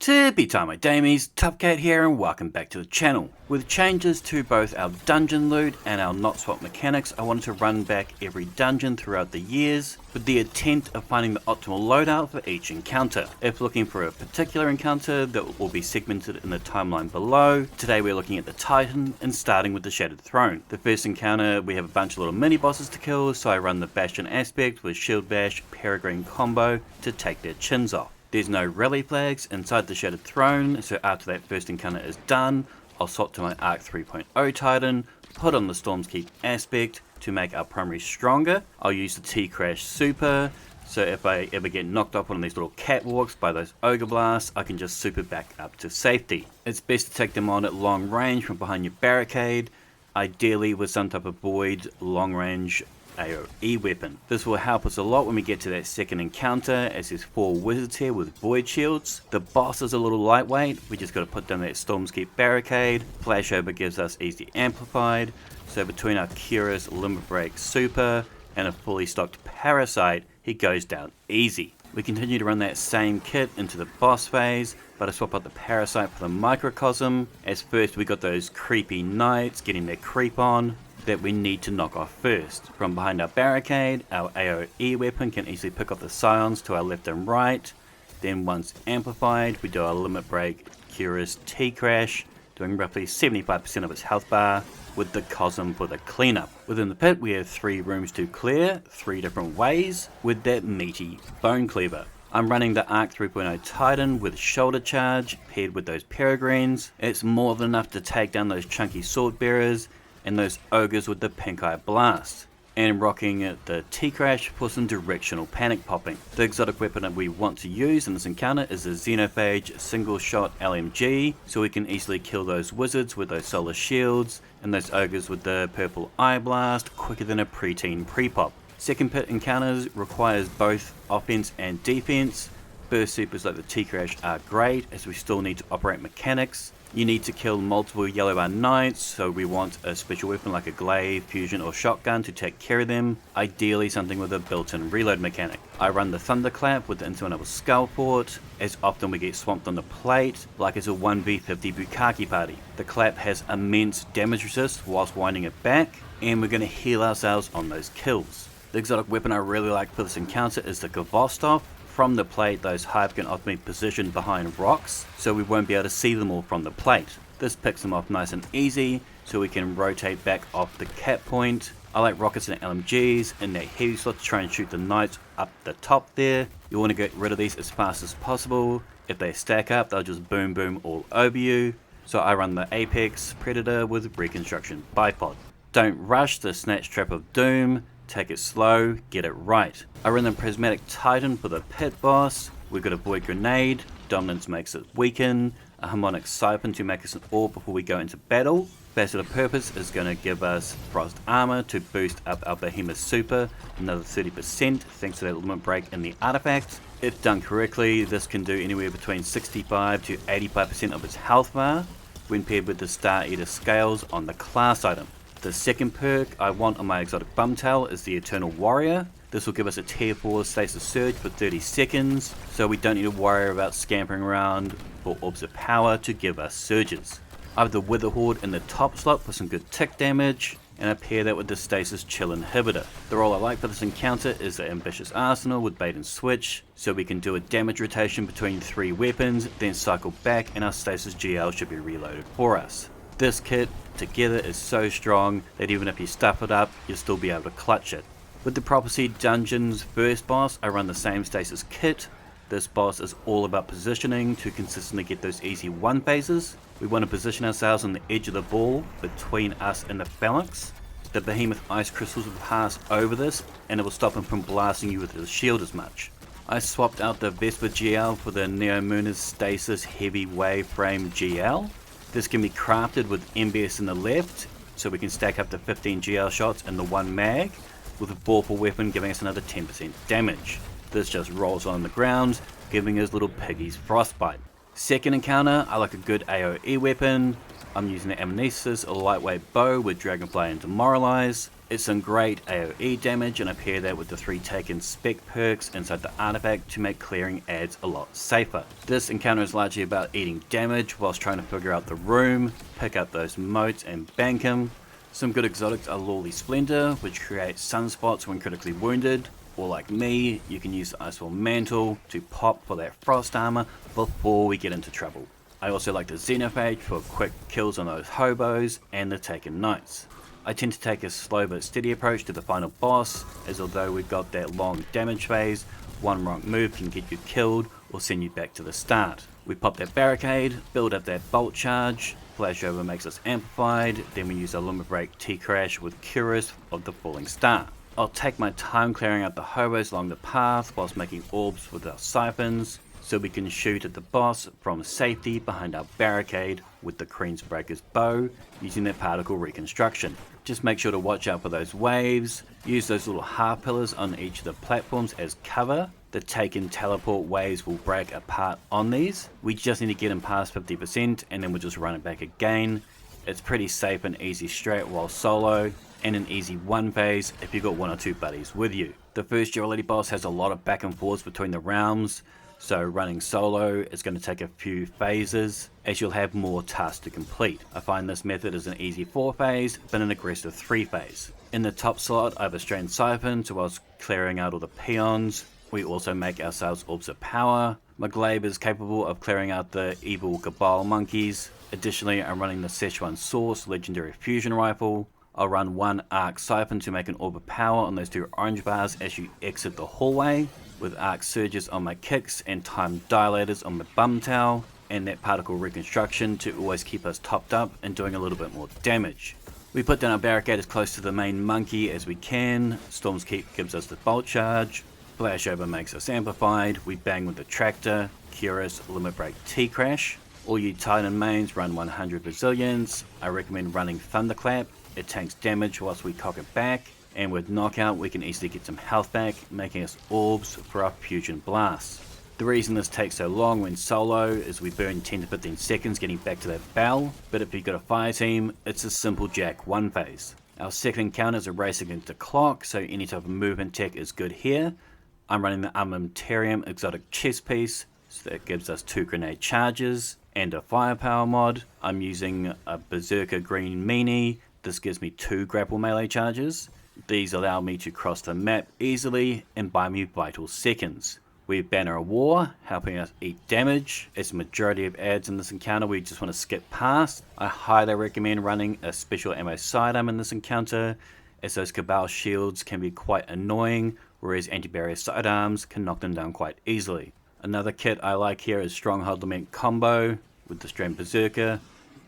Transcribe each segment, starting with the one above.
Tippy time my damies, Tupcat here and welcome back to the channel. With changes to both our dungeon loot and our not swap mechanics, I wanted to run back every dungeon throughout the years with the intent of finding the optimal loadout for each encounter. If looking for a particular encounter that will be segmented in the timeline below, today we're looking at the Titan and starting with the Shattered Throne. The first encounter we have a bunch of little mini bosses to kill, so I run the Bastion aspect with Shield Bash, Peregrine combo to take their chins off. There's no rally flags inside the Shattered Throne, so after that first encounter is done, I'll swap to my Arc 3.0 Titan, put on the Storm's Keep aspect to make our primary stronger. I'll use the T-Crash super, so if I ever get knocked off one of these little catwalks by those Ogre Blasts, I can just super back up to safety. It's best to take them on at long range from behind your barricade, ideally with some type of void long range AoE weapon. This will help us a lot when we get to that second encounter, as there's 4 wizards here with void shields. The boss is a little lightweight, we just got to put down that Storm's Keep barricade. Flashover gives us easy amplified, so between our Curious Limit Break super and a fully stocked Parasite, he goes down easy. We continue to run that same kit into the boss phase, but I swap out the Parasite for the Microcosm, as first we got those creepy knights getting their creep on that we need to knock off first. From behind our barricade, our AoE weapon can easily pick up the Scions to our left and right. Then once amplified, we do our Limit Break Curious T-Crash, doing roughly 75% of its health bar, with the Cosm for the cleanup. Within the pit we have 3 rooms to clear, 3 different ways, with that meaty Bone Cleaver. I'm running the Arc 3.0 Titan with Shoulder Charge, paired with those Peregrines. It's more than enough to take down those chunky Sword Bearers, and those ogres with the pink eye blast, and rocking the T-Crash for some directional panic popping. The exotic weapon that we want to use in this encounter is the Xenophage single shot LMG, so we can easily kill those wizards with those solar shields and those ogres with the purple eye blast quicker than a preteen pre-pop. Second pit encounters requires both offense and defense. Burst supers like the T-Crash are great, as we still need to operate mechanics. You need to kill multiple yellow bar knights, so we want a special weapon like a glaive, fusion or shotgun to take care of them, ideally something with a built-in reload mechanic. I run the Thunderclap with the Interminable Skull Fort, as often we get swamped on the plate, like it's a 1v50 Bukkake party. The clap has immense damage resist whilst winding it back, and we're going to heal ourselves on those kills. The exotic weapon I really like for this encounter is the Gavostov. From the plate, those Hive can often be positioned behind rocks, so we won't be able to see them all from the plate. This picks them off nice and easy, so we can rotate back off the cap point. I like rockets and LMGs in that heavy slot to try and shoot the knights up the top there. You want to get rid of these as fast as possible. If they stack up, they'll just boom boom all over you. So I run the Apex Predator with Reconstruction Bipod. Don't rush the Snatch Trap of Doom. Take it slow, get it right. I run the Prismatic Titan for the pit boss. We've got a Void Grenade, Dominance makes it weaken, a Harmonic Siphon to make us an orb before we go into battle. Facet of Purpose is going to give us Frost Armor to boost up our Behemoth Super, another 30% thanks to that Limit Break in the artifact. If done correctly, this can do anywhere between 65 to 85% of its health bar, when paired with the Star Eater Scales on the class item. The second perk I want on my exotic Bumtail is the Eternal Warrior. This will give us a tier 4 stasis surge for 30 seconds, so we don't need to worry about scampering around for orbs of power to give us surges. I have the Wither Horde in the top slot for some good tick damage, and I pair that with the Stasis Chill Inhibitor. The role I like for this encounter is the Ambitious Arsenal with Bait and Switch, so we can do a damage rotation between 3 weapons, then cycle back and our Stasis GL should be reloaded for us. This kit together is so strong that even if you stuff it up, you'll still be able to clutch it. With the Prophecy Dungeon's first boss, I run the same stasis kit. This boss is all about positioning to consistently get those easy 1 phases. We want to position ourselves on the edge of the ball between us and the phalanx. The Behemoth Ice Crystals will pass over this, and it will stop him from blasting you with his shield as much. I swapped out the Vesper GL for the Neomuna's Stasis Heavy Wave Frame GL. This can be crafted with MBS in the left, so we can stack up to 15 GL shots in the 1 mag, with a Ballful weapon giving us another 10% damage. This just rolls on the ground, giving us little piggies frostbite. Second encounter, I like a good AoE weapon. I'm using the Amnesis, a lightweight bow with Dragonfly and Demoralize. It's some great AoE damage, and I pair that with the 3 taken spec perks inside the artifact to make clearing adds a lot safer. This encounter is largely about eating damage whilst trying to figure out the room, pick up those motes and bank them. Some good exotics are Lawly Splendor, which creates sunspots when critically wounded, or like me, you can use the Icewall Mantle to pop for that frost armor before we get into trouble. I also like the Xenophage for quick kills on those hobos and the Taken Knights. I tend to take a slow but steady approach to the final boss, as although we've got that long damage phase, one wrong move can get you killed or send you back to the start. We pop that barricade, build up that bolt charge, flashover makes us amplified, then we use our limit break T-Crash with Curus of the Falling Star. I'll take my time clearing out the hobos along the path whilst making orbs with our siphons, so we can shoot at the boss from safety behind our barricade with the Queensbreaker's bow using that particle reconstruction. Just make sure to watch out for those waves, use those little half pillars on each of the platforms as cover. The taken teleport waves will break apart on these. We just need to get them past 50% and then we'll just run it back again. It's pretty safe and easy straight while solo, and an easy one phase if you've got 1 or 2 buddies with you. The first Duality boss has a lot of back and forths between the realms, so running solo is going to take a few phases as you'll have more tasks to complete. I find this method is an easy 4 phase but an aggressive 3 phase. In the top slot I have a Strained Siphon, so whilst clearing out all the peons, we also make ourselves Orbs of Power. My glaive is capable of clearing out the evil Cabal monkeys. Additionally, I'm running the Szechuan Source Legendary Fusion Rifle. I'll run 1 Arc Siphon to make an Orb of Power on those 2 orange bars as you exit the hallway, with Arc Surges on my kicks and Time Dilators on my bum towel, and that Particle Reconstruction to always keep us topped up and doing a little bit more damage. We put down our barricade as close to the main monkey as we can. Storm's Keep gives us the bolt charge. Flashover makes us amplified. We bang with the Tractor, Curus, Limit Break, T-Crash. All you Titan mains run 100 Resilience. I recommend running Thunderclap. It tanks damage whilst we cock it back, and with Knockout we can easily get some health back, making us orbs for our Fusion Blasts. The reason this takes so long when solo is we burn 10 to 15 seconds getting back to that bell, but if you've got a fire team, it's a simple Jack 1 phase. Our second encounter is a race against the clock, so any type of movement tech is good here. I'm running the Armamentarium exotic chest piece, so that gives us 2 grenade charges and a firepower mod. I'm using a Berserker green meanie. This gives me 2 grapple melee charges. These allow me to cross the map easily and buy me vital seconds. We have Banner of War, helping us eat damage. As the majority of adds in this encounter we just want to skip past. I highly recommend running a special ammo sidearm in this encounter, as those Cabal shields can be quite annoying, whereas anti-barrier sidearms can knock them down quite easily. Another kit I like here is Stronghold Lament combo with the Strained Berserker.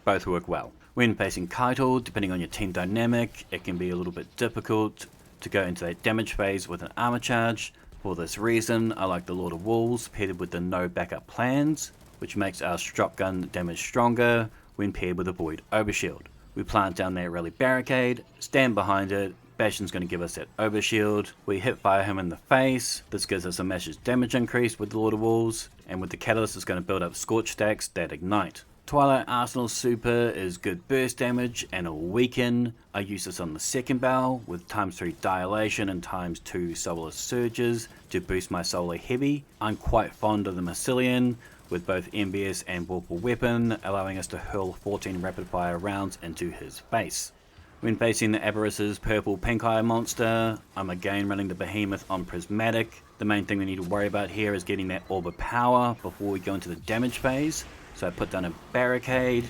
Both work well. When facing Keitel, depending on your team dynamic, it can be a little bit difficult to go into that damage phase with an armor charge. For this reason, I like the Lord of Wolves paired with the no backup plans, which makes our shotgun damage stronger when paired with a Void Overshield. We plant down that rally barricade, stand behind it. Bastion's going to give us that overshield. We hip fire him in the face. This gives us a massive damage increase with the Lord of Wolves, and with the Catalyst it's going to build up Scorch stacks that ignite. Twilight Arsenal Super is good burst damage and it'll weaken. I use this on the second barrel with ×3 Dilation and ×2 Solar Surges to boost my Solar Heavy. I'm quite fond of the Massilian with both MBS and Vorpal Weapon, allowing us to hurl 14 rapid fire rounds into his face. When facing the Avarice's purple pink eye monster, I'm again running the Behemoth on Prismatic. The main thing we need to worry about here is getting that Orb of Power before we go into the damage phase. So I put down a barricade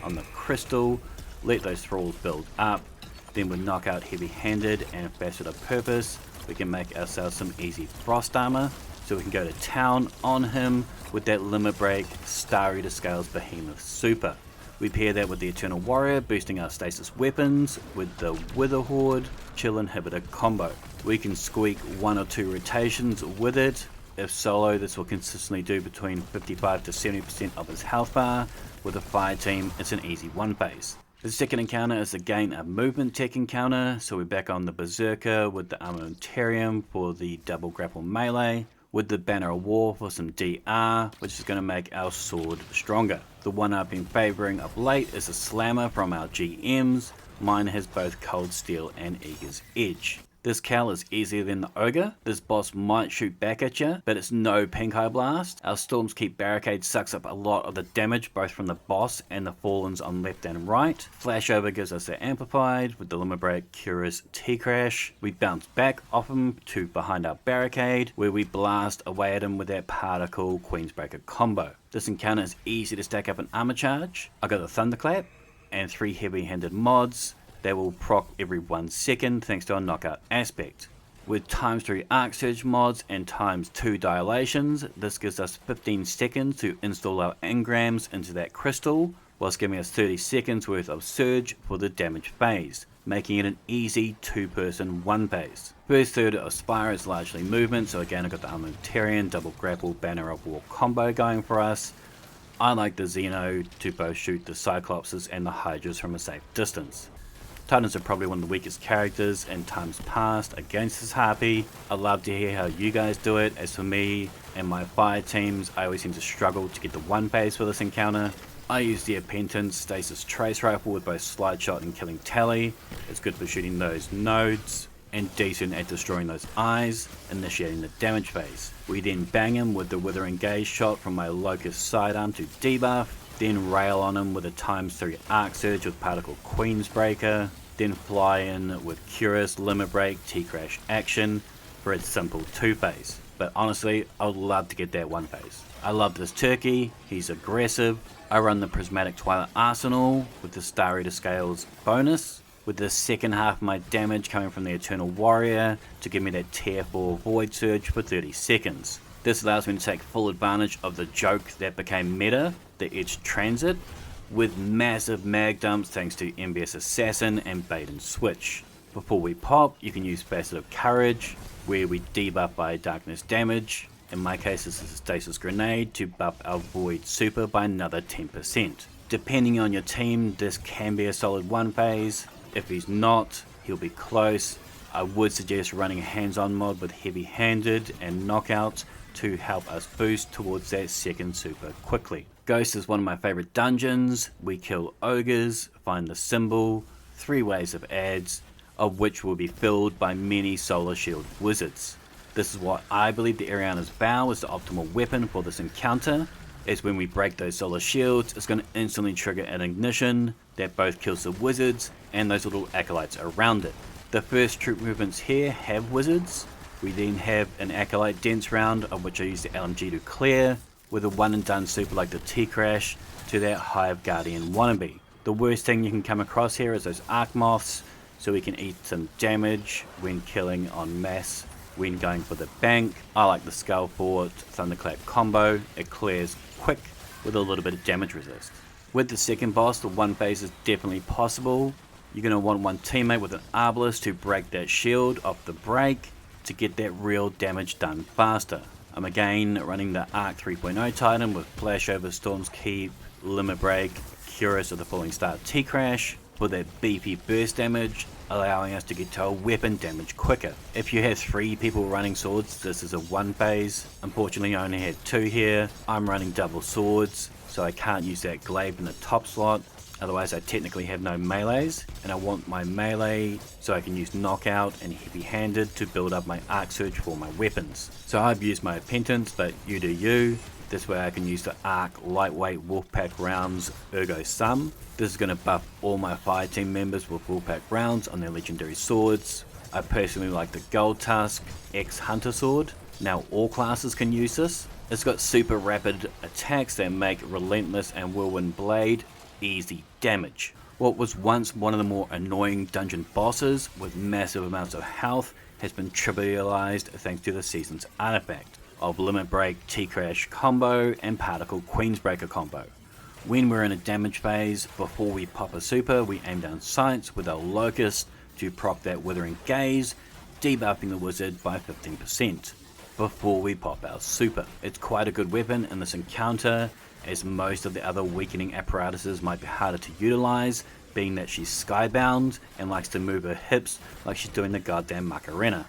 on the crystal, let those thralls build up, then with Knockout heavy-handed and Facet of Purpose, we can make ourselves some easy frost armor, so we can go to town on him with that Limit Break Star Eater Scales Behemoth Super. We pair that with the Eternal Warrior, boosting our stasis weapons with the Wither Horde Chill Inhibitor combo. We can squeak 1 or 2 rotations with it. If solo, this will consistently do between 55 to 70% of his health bar. With a fire team, it's an easy 1 phase. The second encounter is again a movement tech encounter, so we're back on the Berserker with the Armamentarium for the double grapple melee. with the Banner of War for some DR, which is going to make our sword stronger. The one I've been favouring of late is a Slammer from our GMs. Mine has both Cold Steel and Eager's Edge. This Cal is easier than the Ogre. This boss might shoot back at you, but it's no Pink Eye Blast. Our Storm's Keep Barricade sucks up a lot of the damage, both from the boss and the Fallens on left and right. Flashover gives us the Amplified with the Limit Break, Curious, T-Crash. We bounce back off him to behind our barricade, where we blast away at him with that Particle Queensbreaker combo. This encounter is easy to stack up an armor charge. I got the Thunderclap and 3 heavy-handed mods. They will proc every 1 second thanks to our knockout aspect. With ×3 Arc Surge mods and ×2 dilations, this gives us 15 seconds to install our engrams into that crystal, whilst giving us 30 seconds worth of surge for the damage phase, making it an easy 2-person 1 phase. First third of Spire is largely movement, so again I got the Armamentarian double grapple Banner of War combo going for us. I like the Xeno to both shoot the Cyclopses and the Hydras from a safe distance. Titans are probably one of the weakest characters in times past against this Harpy. I'd love to hear how you guys do it. As for me and my fire teams, I always seem to struggle to get the 1 phase for this encounter. I use the Appentance Stasis Trace Rifle with both Slide Shot and Killing Tally. It's good for shooting those nodes, and decent at destroying those eyes, initiating the damage phase. We then bang him with the Withering Gaze shot from my Locust sidearm to debuff, then rail on him with a ×3 Arc Surge with Particle Queensbreaker, then fly in with Curious, Limit Break, T-Crash action for its simple 2 phase. But honestly, I would love to get that 1 phase. I love this turkey, he's aggressive. I run the Prismatic Twilight Arsenal with the Star Eater Scales bonus, with the second half of my damage coming from the Eternal Warrior to give me that tier 4 Void Surge for 30 seconds. This allows me to take full advantage of the joke that became meta, the Edge Transit, with massive mag dumps thanks to Envious Assassin and Bait and Switch. Before we pop, you can use Facet of Courage, where we debuff by darkness damage. In my case this is a Stasis Grenade to buff our Void Super by another 10%. Depending on your team, this can be a solid 1 phase. If he's not, he'll be close. I would suggest running a hands-on mod with heavy-handed and knockout to help us boost towards that second super quickly. Ghost is one of my favorite dungeons. We kill ogres, find the symbol, 3 waves of adds, of which will be filled by many solar shield wizards. This is what I believe the Ariana's Vow is the optimal weapon for this encounter, as when we break those solar shields, it's going to instantly trigger an ignition that both kills the wizards and those little acolytes around it. The first troop movements here have wizards. We then have an Acolyte Dense round, of which I use the LMG to clear, with a 1 and done super like the T-Crash to that Hive Guardian wannabe. The worst thing you can come across here is those Arc Moths, so we can eat some damage when killing en masse when going for the bank. I like the Skull Fort Thunderclap combo, it clears quick with a little bit of damage resist. With the second boss, the 1 phase is definitely possible. You're going to want one teammate with an Arbalest to break that shield off the break to get that real damage done faster. I'm again running the Arc 3.0 Titan with Flashover, Storm's Keep, Limit Break, Curious of the Falling Star T-Crash for that beefy burst damage, allowing us to get to our weapon damage quicker. If you have 3 people running swords, this is a 1 phase. Unfortunately I only had 2 here. I'm running double swords, so I can't use that glaive in the top slot. Otherwise I technically have no melees, and I want my melee so I can use knockout and heavy-handed to build up my arc surge for my weapons. So I've used my Appentance, but you do you. This way I can use the arc lightweight Wolfpack rounds ergo sum. This is going to buff all my fire team members with Wolfpack rounds on their legendary swords. I personally like the Gold Tusk X Hunter Sword. Now all classes can use this. It's got super rapid attacks that make Relentless and Whirlwind Blade easy damage. What was once one of the more annoying dungeon bosses with massive amounts of health has been trivialized thanks to the season's artifact of Limit Break, T-Crash combo and Particle Queensbreaker combo. When we're in a damage phase, before we pop a super, we aim down sights with our Locust to proc that Withering Gaze, debuffing the wizard by 15% before we pop our super. It's quite a good weapon in this encounter, as most of the other weakening apparatuses might be harder to utilize, being that she's skybound and likes to move her hips like she's doing the goddamn Macarena.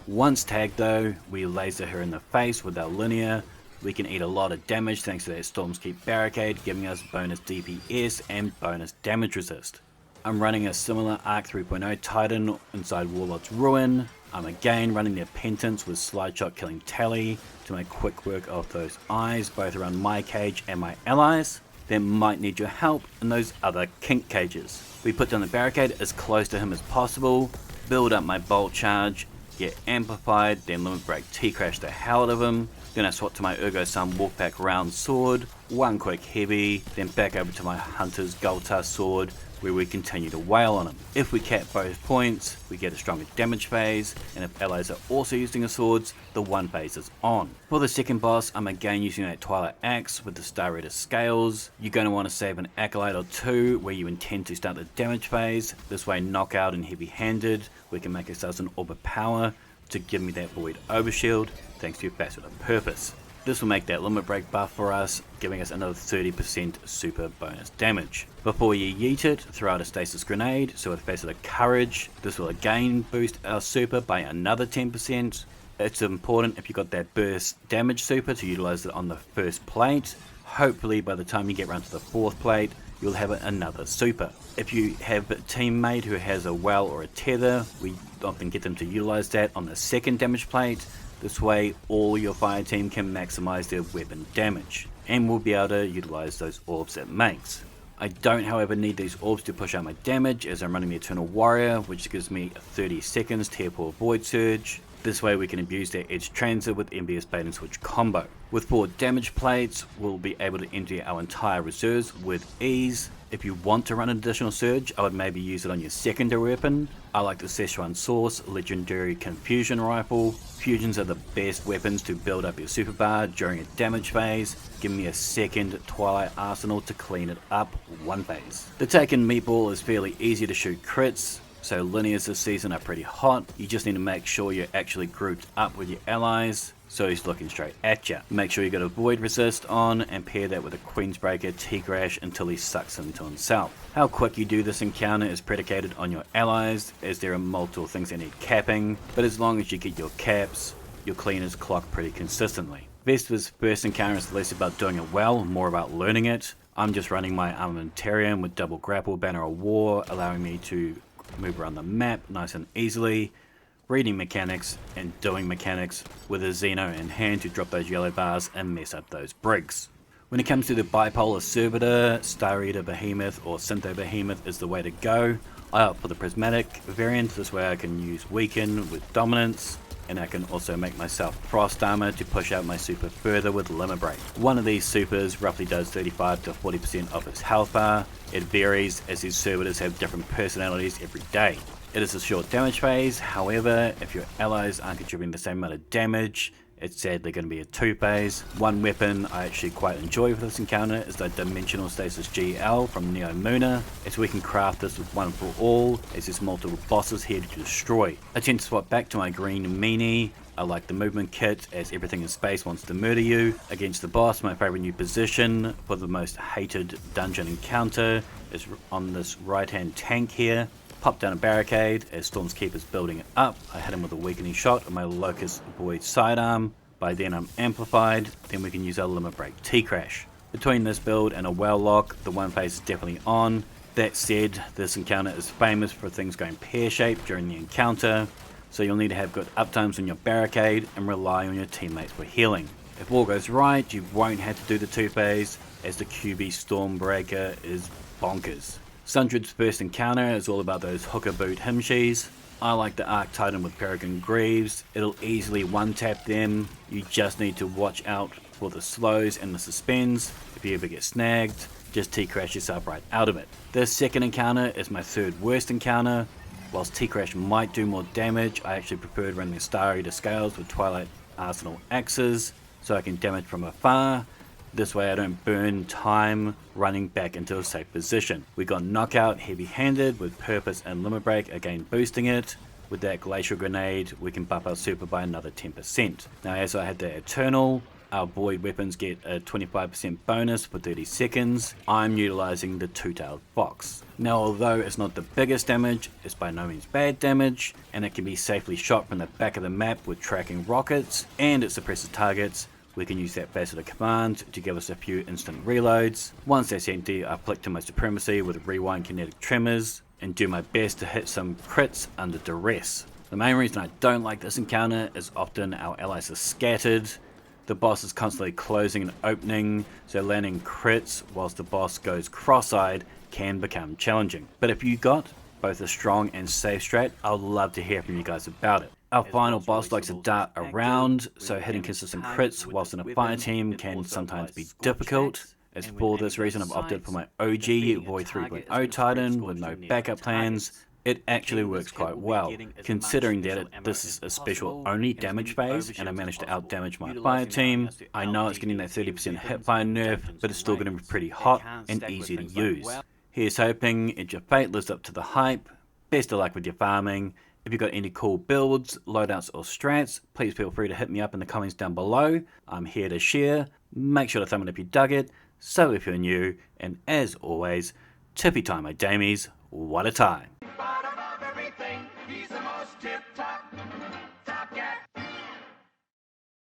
Once tagged though, we laser her in the face with our linear. We can eat a lot of damage thanks to that Storm's Keep barricade, giving us bonus DPS and bonus damage resist. I'm running a similar Arc 3.0 Titan inside Warlord's Ruin. I'm again running their Penance with Slide Shot killing Tally to make quick work of those eyes, both around my cage and my allies. That might need your help in those other kink cages. We put down the barricade as close to him as possible, build up my bolt charge, get amplified, then limit break T-crash the hell out of him. Then I swap to my Urgo-san walk back round sword, one quick heavy, then back over to my Hunter's Goltar sword, where we continue to wail on him. If we cap both points, we get a stronger damage phase, and if allies are also using the swords, the one phase is on. For the second boss, I'm again using that Twilight Axe with the Star Reader scales. You're going to want to save an Acolyte or two where you intend to start the damage phase. This way, knockout and heavy-handed, we can make ourselves an Orb of Power to give me that Void Overshield, thanks to your Bastard of Purpose. This will make that limit break buff for us, giving us another 30% super bonus damage. Before you yeet it, throw out a stasis grenade, so with Facet of Courage, this will again boost our super by another 10%. It's important if you got that burst damage super to utilize it on the first plate. Hopefully by the time you get around to the fourth plate, you'll have another super. If you have a teammate who has a well or a tether, we often get them to utilize that on the second damage plate. This way all your fire team can maximize their weapon damage, and we'll be able to utilize those orbs it makes. I don't however need these orbs to push out my damage, as I'm running the Eternal Warrior, which gives me 30 seconds Tier 4 Void Surge. This way we can abuse their Edge Transit with Envious Bait and Switch combo. With 4 damage plates, we'll be able to empty our entire reserves with ease. If you want to run an additional surge, I would maybe use it on your secondary weapon. I like the Szechuan Source Legendary Confusion Rifle. Fusions are the best weapons to build up your super bar during a damage phase. Give me a second Twilight Arsenal to clean it up one phase. The Taken Meatball is fairly easy to shoot crits, so linears this season are pretty hot. You just need to make sure you're actually grouped up with your allies, so he's looking straight at you. Make sure you got a Void Resist on and pair that with a Queensbreaker T-Crash until he sucks into himself. How quick you do this encounter is predicated on your allies, as there are multiple things that need capping, but as long as you get your caps, your cleaners clock pretty consistently. Vesper's first encounter is less about doing it well, more about learning it. I'm just running my Armamentarium with double grapple Banner of War, allowing me to move around the map nice and easily, reading mechanics and doing mechanics with a Xeno in hand to drop those yellow bars and mess up those brigs. When it comes to the bipolar servitor, Star Eater Behemoth or Syntho Behemoth is the way to go. I opt for the prismatic variant, this way I can use Weaken with Dominance, and I can also make myself Frost Armor to push out my super further with Limit Break. One of these supers roughly does 35 to 40% of its health bar. It varies as these servitors have different personalities every day. It is a short damage phase, however, if your allies aren't contributing the same amount of damage, it's sadly going to be a 2 phase. One weapon I actually quite enjoy for this encounter is the Dimensional Stasis GL from Neo Muna, as we can craft this with one for all, as there's multiple bosses here to destroy. I tend to swap back to my green meanie. I like the movement kit, as everything in space wants to murder you. Against the boss, my favourite new position for the most hated dungeon encounter is on this right hand tank here. Pop down a barricade as Storm's Keep is building it up. I hit him with a weakening shot of my Locust Void sidearm. By then I'm amplified, then we can use our Limit Break T-Crash. Between this build and a well lock, the one phase is definitely on. That said, this encounter is famous for things going pear-shaped during the encounter, so you'll need to have good uptimes on your barricade and rely on your teammates for healing. If all goes right, you won't have to do the 2 phase, as the QB Stormbreaker is bonkers. Sundered's first encounter is all about those hooker boot himshies. I like the Arc Titan with Peregrine Greaves. It'll easily one-tap them. You just need to watch out for the slows and the suspends. If you ever get snagged, just T-Crash yourself right out of it. This second encounter is my third worst encounter. Whilst T-Crash might do more damage, I actually preferred running the Star Eater scales with Twilight Arsenal axes, so I can damage from afar. This way I don't burn time running back into a safe position. We got Knockout heavy-handed with Purpose and Limit Break, again boosting it. With that Glacial Grenade, we can buff our super by another 10%. Now as I had the Eternal, Our void weapons get a 25% bonus for 30 seconds. I'm utilizing the two-tailed fox. Now although it's not the biggest damage, it's by no means bad damage, and it can be safely shot from the back of the map with tracking rockets, and it suppresses targets. We can use that Vesper command to give us a few instant reloads. Once that's empty, I flick to my supremacy with rewind kinetic tremors, and do my best to hit some crits under duress. The main reason I don't like this encounter is often our allies are scattered. The boss is constantly closing and opening, so landing crits whilst the boss goes cross-eyed can become challenging. But if you got both a strong and safe strat, I'd love to hear from you guys about it. Our final boss likes to dart around, so hitting consistent crits whilst in a fire team can sometimes be difficult. As for this reason, I've opted for my OG Void 3.0 Titan with no backup plans. It actually works quite well, considering that this is a special only damage phase and I managed to outdamage my fire team. I know it's getting that 30% hipfire nerf, but it's still going to be pretty hot and easy to use. Here's hoping Edge of Fate lives up to the hype. Best of luck with your farming. If you've got any cool builds, loadouts or strats, please feel free to hit me up in the comments down below. I'm here to share. Make sure to thumb it if you dug it, sub if you're new, and as always, tippy time my damies, what a time. He's the most tip-top.